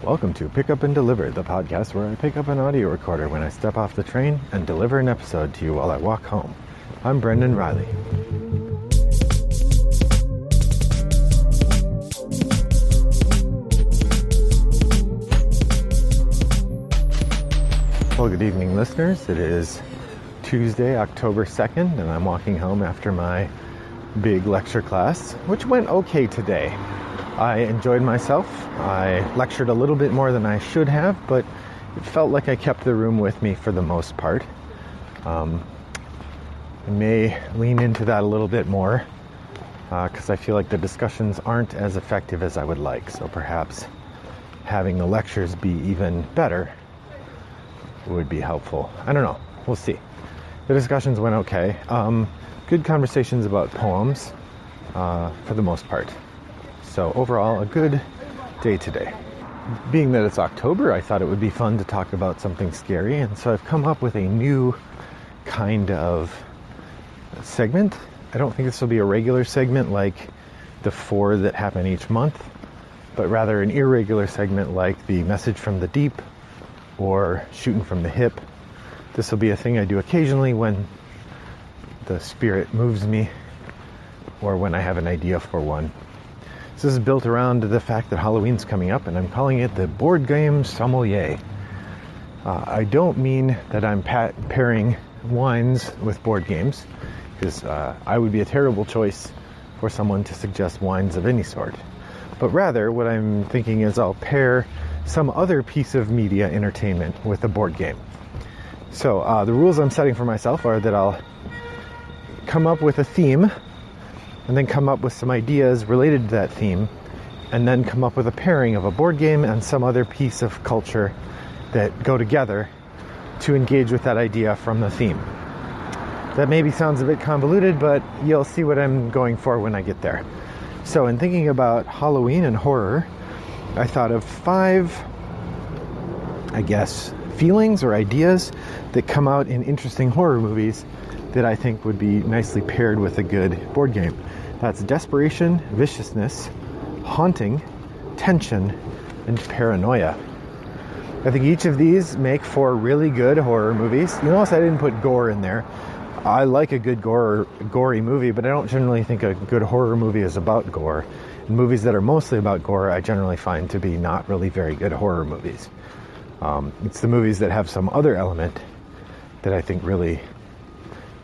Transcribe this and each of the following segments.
Welcome to Pick Up and Deliver, the podcast where I pick up an audio recorder when I step off the train and deliver an episode to you while I walk home. I'm Brendan Riley. Well, good evening, listeners. It is Tuesday, October 2nd, and I'm walking home after my big lecture class, which went okay today. I enjoyed myself. I lectured a little bit more than I should have, but it felt like I kept the room with me for the most part. I may lean into that a little bit more because I feel like the discussions aren't as effective as I would like. So perhaps having the lectures be even better would be helpful. I don't know. We'll see. The discussions went okay. Good conversations about poems for the most part. So overall, a good day today. Being that it's October, I thought it would be fun to talk about something scary, and so I've come up with a new kind of segment. I don't think this will be a regular segment like the 4 that happen each month, but rather an irregular segment like the Message from the Deep or Shooting from the Hip. This will be a thing I do occasionally when the spirit moves me or when I have an idea for one. This is built around the fact that Halloween's coming up, and I'm calling it the Board Game Sommelier. I don't mean that I'm pairing wines with board games, because I would be a terrible choice for someone to suggest wines of any sort. But rather, what I'm thinking is I'll pair some other piece of media entertainment with a board game. So the rules I'm setting for myself are that I'll come up with a theme, and then come up with some ideas related to that theme, and then come up with a pairing of a board game and some other piece of culture that go together to engage with that idea from the theme. That maybe sounds a bit convoluted, but you'll see what I'm going for when I get there. So in thinking about Halloween and horror, I thought of 5, feelings or ideas that come out in interesting horror movies that I think would be nicely paired with a good board game. That's Desperation, Viciousness, Haunting, Tension, and Paranoia. I think each of these make for really good horror movies. You notice I didn't put gore in there. I like a good gory movie, but I don't generally think a good horror movie is about gore. And movies that are mostly about gore, I generally find to be not really very good horror movies. It's the movies that have some other element that I think really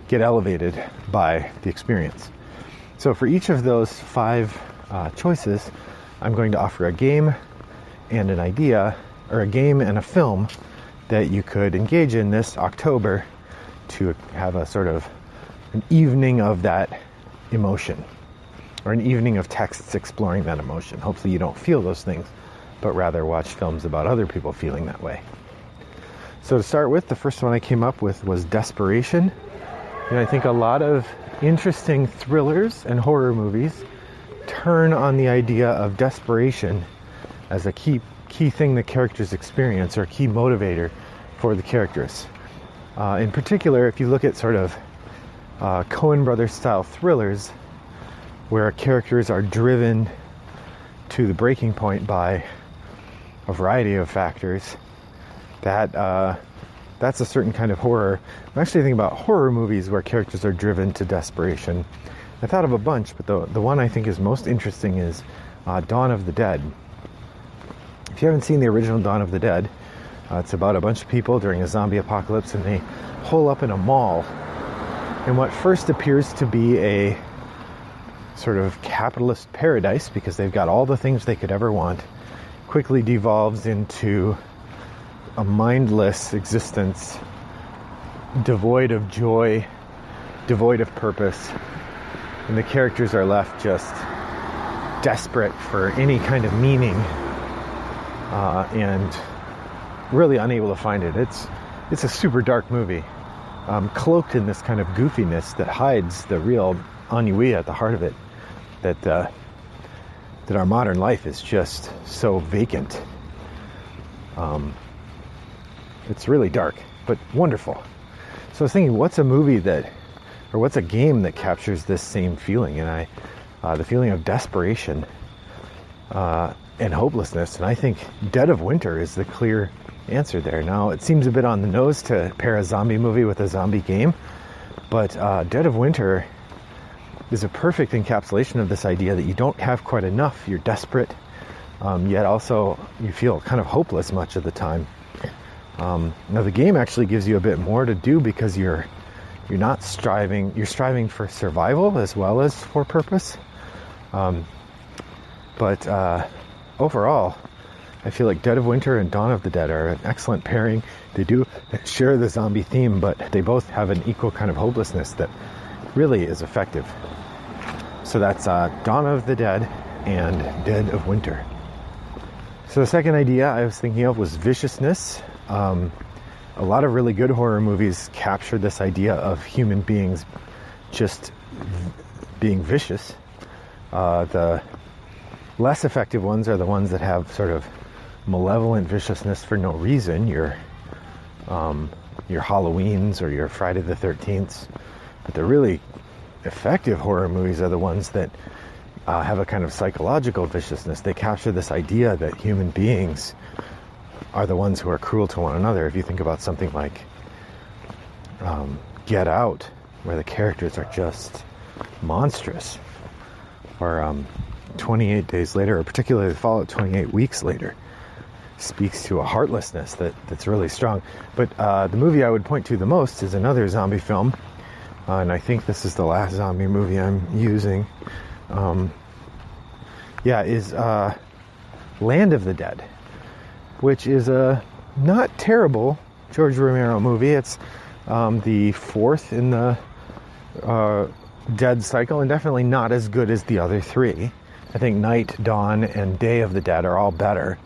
get elevated by the experience. So for each of those 5 choices, I'm going to offer a game and an idea, or a game and a film that you could engage in this October to have a sort of an evening of that emotion, or an evening of texts exploring that emotion. Hopefully you don't feel those things, but rather watch films about other people feeling that way. So to start with, the first one I came up with was Desperation. And I think a lot of interesting thrillers and horror movies turn on the idea of desperation as a key thing the characters experience, or a key motivator for the characters. In particular, if you look at sort of Coen Brothers style thrillers where characters are driven to the breaking point by a variety of factors, that's a certain kind of horror. I'm actually thinking about horror movies where characters are driven to desperation. I thought of a bunch, but the one I think is most interesting is Dawn of the Dead. If you haven't seen the original Dawn of the Dead, it's about a bunch of people during a zombie apocalypse, and they hole up in a mall. And what first appears to be a sort of capitalist paradise, because they've got all the things they could ever want, quickly devolves into a mindless existence, devoid of joy, devoid of purpose, and the characters are left just desperate for any kind of meaning and really unable to find it. It's a super dark movie, cloaked in this kind of goofiness that hides the real ennui at the heart of it, that our modern life is just so vacant. It's really dark, but wonderful. So I was thinking, what's a game that captures this same feeling? And the feeling of desperation and hopelessness. And I think Dead of Winter is the clear answer there. Now, it seems a bit on the nose to pair a zombie movie with a zombie game, but Dead of Winter is a perfect encapsulation of this idea that you don't have quite enough. You're desperate, yet also you feel kind of hopeless much of the time. Now, the game actually gives you a bit more to do because you're not striving. You're striving for survival as well as for purpose. But overall, I feel like Dead of Winter and Dawn of the Dead are an excellent pairing. They do share the zombie theme, but they both have an equal kind of hopelessness that really is effective. So that's Dawn of the Dead and Dead of Winter. So the second idea I was thinking of was viciousness. A lot of really good horror movies capture this idea of human beings just being vicious. The less effective ones are the ones that have sort of malevolent viciousness for no reason. Your Halloweens or your Friday the 13th. But the really effective horror movies are the ones that have a kind of psychological viciousness. They capture this idea that human beings are the ones who are cruel to one another. If you think about something like Get Out, where the characters are just monstrous, or 28 Days Later, or particularly Fallout 28 Weeks Later, speaks to a heartlessness that's really strong. But the movie I would point to the most is another zombie film, and I think this is the last zombie movie I'm using. Is Land of the Dead, which is a not terrible George Romero movie. It's the fourth in the Dead cycle, and definitely not as good as the other three. I think Night, Dawn, and Day of the Dead are all better.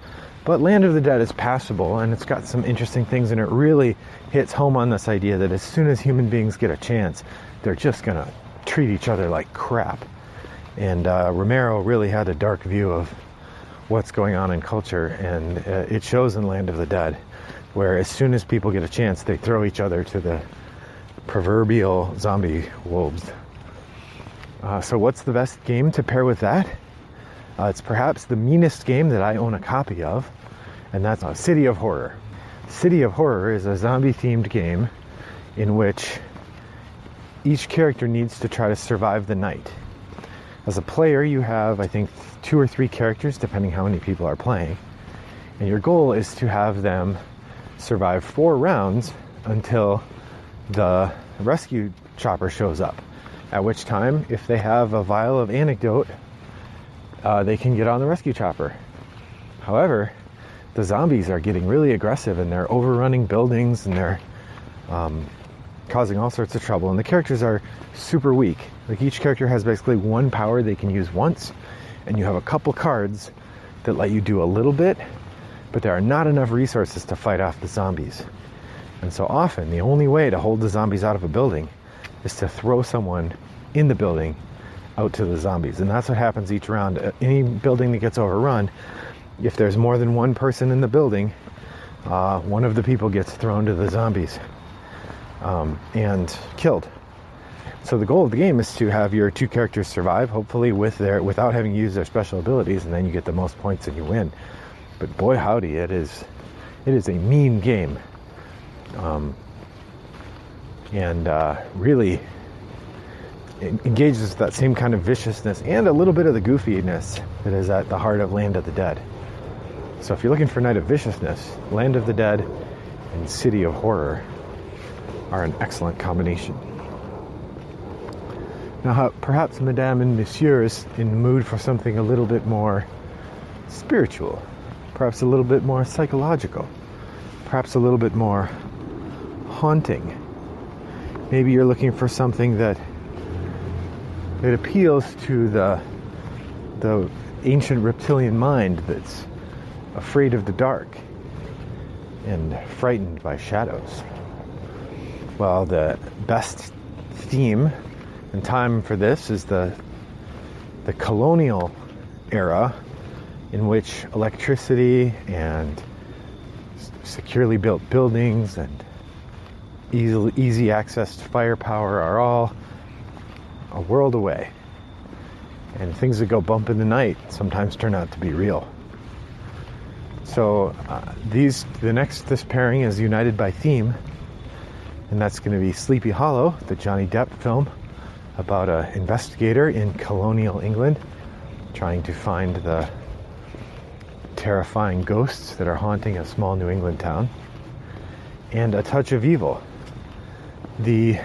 But Land of the Dead is passable, and it's got some interesting things, and it really hits home on this idea that as soon as human beings get a chance, they're just going to treat each other like crap. And Romero really had a dark view of what's going on in culture, and it shows in Land of the Dead, where as soon as people get a chance, they throw each other to the proverbial zombie wolves. So what's the best game to pair with that? It's perhaps the meanest game that I own a copy of, and that's City of Horror. City of Horror is a zombie-themed game in which each character needs to try to survive the night. As a player, you have, I think, 2 or 3 characters, depending how many people are playing, and your goal is to have them survive 4 rounds until the rescue chopper shows up, at which time, if they have a vial of antidote, they can get on the rescue chopper. However, the zombies are getting really aggressive, and they're overrunning buildings, and they're causing all sorts of trouble, and the characters are super weak. Like, each character has basically one power they can use once, and you have a couple cards that let you do a little bit, but there are not enough resources to fight off the zombies. And so often, the only way to hold the zombies out of a building is to throw someone in the building out to the zombies. And that's what happens each round. Any building that gets overrun, if there's more than one person in the building, one of the people gets thrown to the zombies and killed. So the goal of the game is to have your 2 characters survive, hopefully without having used their special abilities, and then you get the most points and you win. But boy howdy, it is a mean game. Really engages that same kind of viciousness and a little bit of the goofiness that is at the heart of Land of the Dead. So if you're looking for Night of Viciousness, Land of the Dead and City of Horror are an excellent combination. Now, perhaps Madame and Monsieur is in the mood for something a little bit more spiritual, perhaps a little bit more psychological, perhaps a little bit more haunting. Maybe you're looking for something that appeals to the ancient reptilian mind that's afraid of the dark and frightened by shadows. Well, the best theme and time for this is the colonial era, in which electricity and securely built buildings and easy access to firepower are all a world away. And things that go bump in the night sometimes turn out to be real. So this pairing is united by theme, and that's going to be Sleepy Hollow, the Johnny Depp film about an investigator in colonial England trying to find the terrifying ghosts that are haunting a small New England town, and A Touch of Evil, the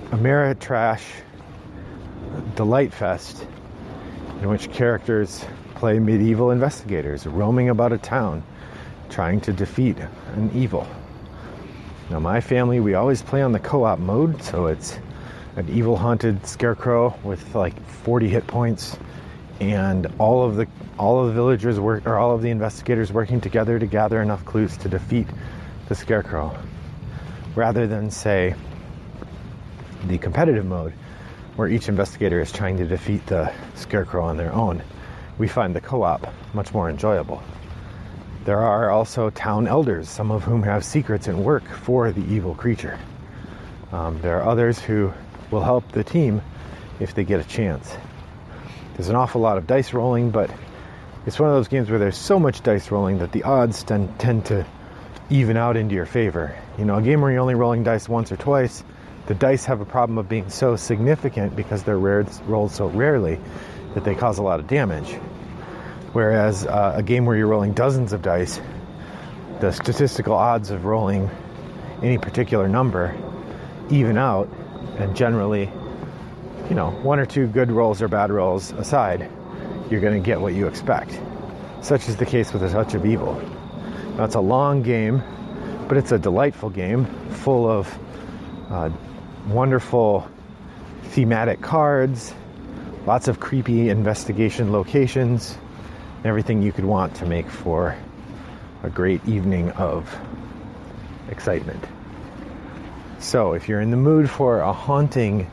Ameritrash delight fest in which characters play medieval investigators roaming about a town trying to defeat an evil. Now, my family, we always play on the co-op mode, so it's an evil haunted scarecrow with like 40 hit points, and all of the villagers all of the investigators working together to gather enough clues to defeat the scarecrow, rather than, say, the competitive mode where each investigator is trying to defeat the scarecrow on their own. We find the co-op much more enjoyable. There are also town elders, some of whom have secrets and work for the evil creature. There are others who will help the team if they get a chance. There's an awful lot of dice rolling, but it's one of those games where there's so much dice rolling that the odds tend to even out into your favor. You know, a game where you're only rolling dice once or twice, the dice have a problem of being so significant because they're rolled so rarely that they cause a lot of damage. Whereas a game where you're rolling dozens of dice, the statistical odds of rolling any particular number even out, and generally, you know, one or two good rolls or bad rolls aside, you're going to get what you expect. Such is the case with A Touch of Evil. Now, it's a long game, but it's a delightful game full of wonderful thematic cards, lots of creepy investigation locations, and everything you could want to make for a great evening of excitement. So if you're in the mood for a haunting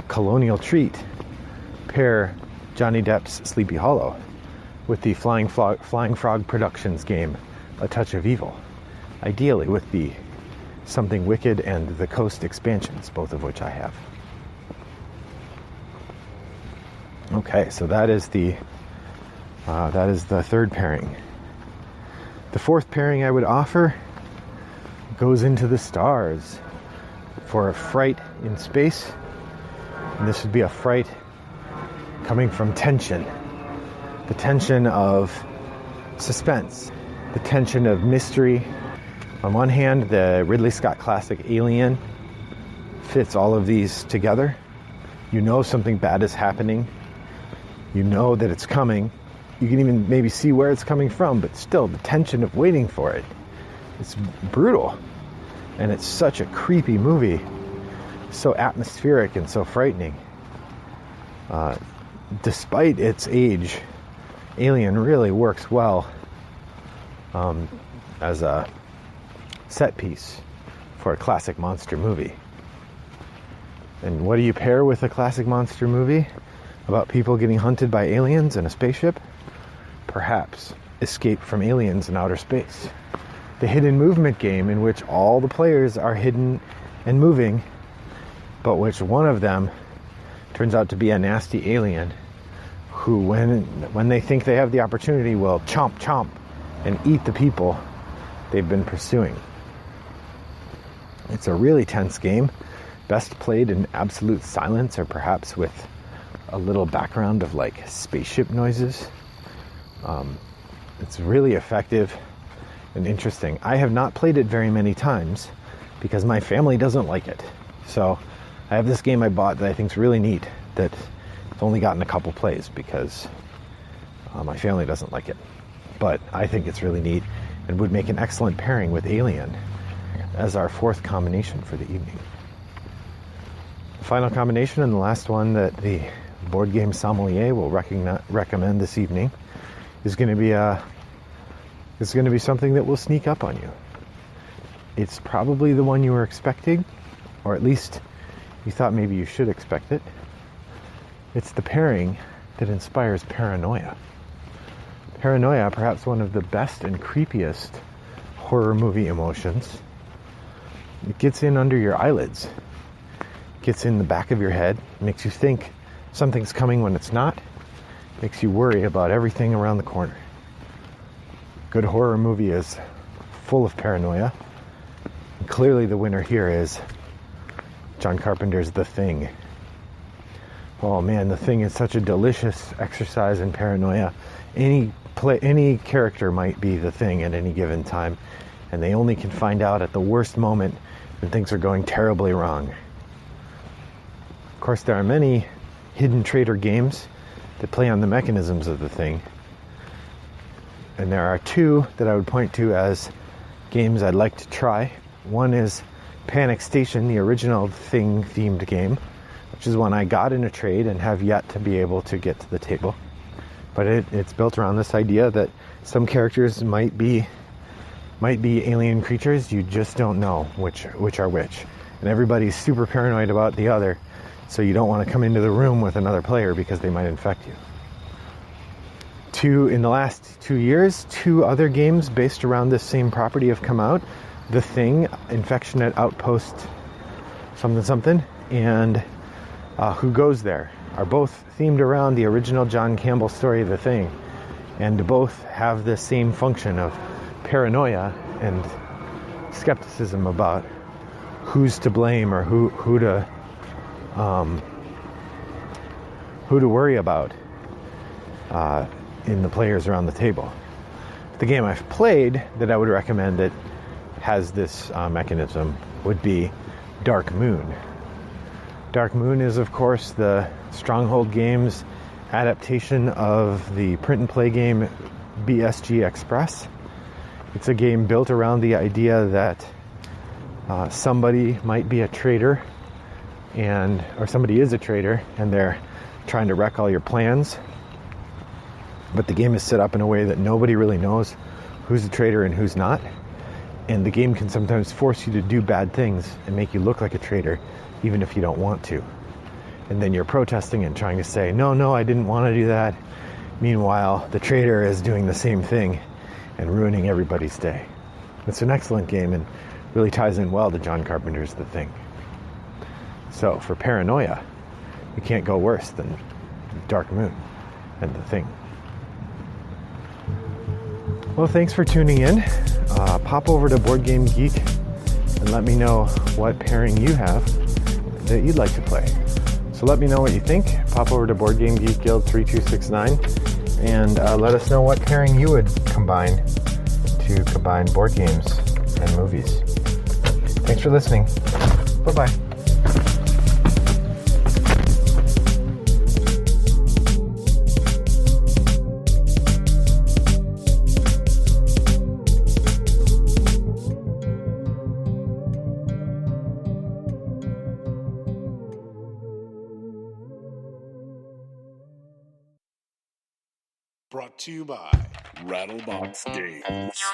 colonial treat, pair Johnny Depp's Sleepy Hollow with the Flying Frog Productions game, A Touch of Evil, ideally with the Something Wicked and the Coast expansions, both of which I have. Okay, so that is the third pairing. The fourth pairing I would offer goes into the stars for a fright in space, and this would be a fright coming from tension. The tension of suspense, the tension of mystery. On one hand, the Ridley Scott classic Alien fits all of these together. You know something bad is happening. You know that it's coming. You can even maybe see where it's coming from, but still the tension of waiting for it. It's brutal. And it's such a creepy movie. So atmospheric and so frightening. Despite its age, Alien really works well as a set piece for a classic monster movie. And what do you pair with a classic monster movie about people getting hunted by aliens in a spaceship? Perhaps Escape from Aliens in Outer Space, the hidden movement game in which all the players are hidden and moving, but which one of them turns out to be a nasty alien who, when they think they have the opportunity, will chomp and eat the people they've been pursuing. It's a really tense game, best played in absolute silence, or perhaps with a little background of like spaceship noises. It's really effective and interesting. I have not played it very many times because my family doesn't like it. So I have this game I bought that I think is really neat that it's only gotten a couple plays because my family doesn't like it. But I think it's really neat and would make an excellent pairing with Alien as our fourth combination for the evening. The final combination, and the last one that the Board Game Sommelier will recommend this evening, is going to be something that will sneak up on you. It's probably the one you were expecting, or at least you thought maybe you should expect it. It's the pairing that inspires paranoia. Paranoia, perhaps one of the best and creepiest horror movie emotions. It gets in under your eyelids, gets in the back of your head, makes you think something's coming when it's not, makes you worry about everything around the corner. good horror movie is full of paranoia. Clearly the winner here is John Carpenter's The Thing. Oh man, The Thing is such a delicious exercise in paranoia. Any character might be the Thing at any given time, and they only can find out at the worst moment when things are going terribly wrong. Of course, there are many hidden traitor games that play on the mechanisms of The Thing. And there are two that I would point to as games I'd like to try. One is Panic Station, the original Thing themed game, which is one I got in a trade and have yet to be able to get to the table. But it's built around this idea that some characters might be alien creatures. You just don't know which are which. And everybody's super paranoid about the other, so you don't want to come into the room with another player because they might infect you. In the last 2 years, 2 other games based around this same property have come out. The Thing, Infection at Outpost something, and Who Goes There are both themed around the original John Campbell story, The Thing, and both have the same function of paranoia and skepticism about who's to blame or who to worry about in the players around the table. The game I've played that I would recommend that has this mechanism would be Dark Moon. Dark Moon is, of course, the Stronghold Games adaptation of the print and play game BSG Express. It's a game built around the idea that somebody might be a traitor or somebody is a traitor and they're trying to wreck all your plans. But the game is set up in a way that nobody really knows who's a traitor and who's not. And the game can sometimes force you to do bad things and make you look like a traitor, even if you don't want to. And then you're protesting and trying to say, no, I didn't want to do that. Meanwhile, the traitor is doing the same thing and ruining everybody's day. It's an excellent game and really ties in well to John Carpenter's The Thing. So for paranoia, you can't go worse than Dark Moon and The Thing. Well, thanks for tuning in. Pop over to Board Game Geek and let me know what pairing you have that you'd like to play. So let me know what you think. Pop over to Board Game Geek Guild 3269 and let us know what pairing you would combine to combine board games and movies. Thanks for listening. Bye-bye. Brought to you by Rattlebox Games.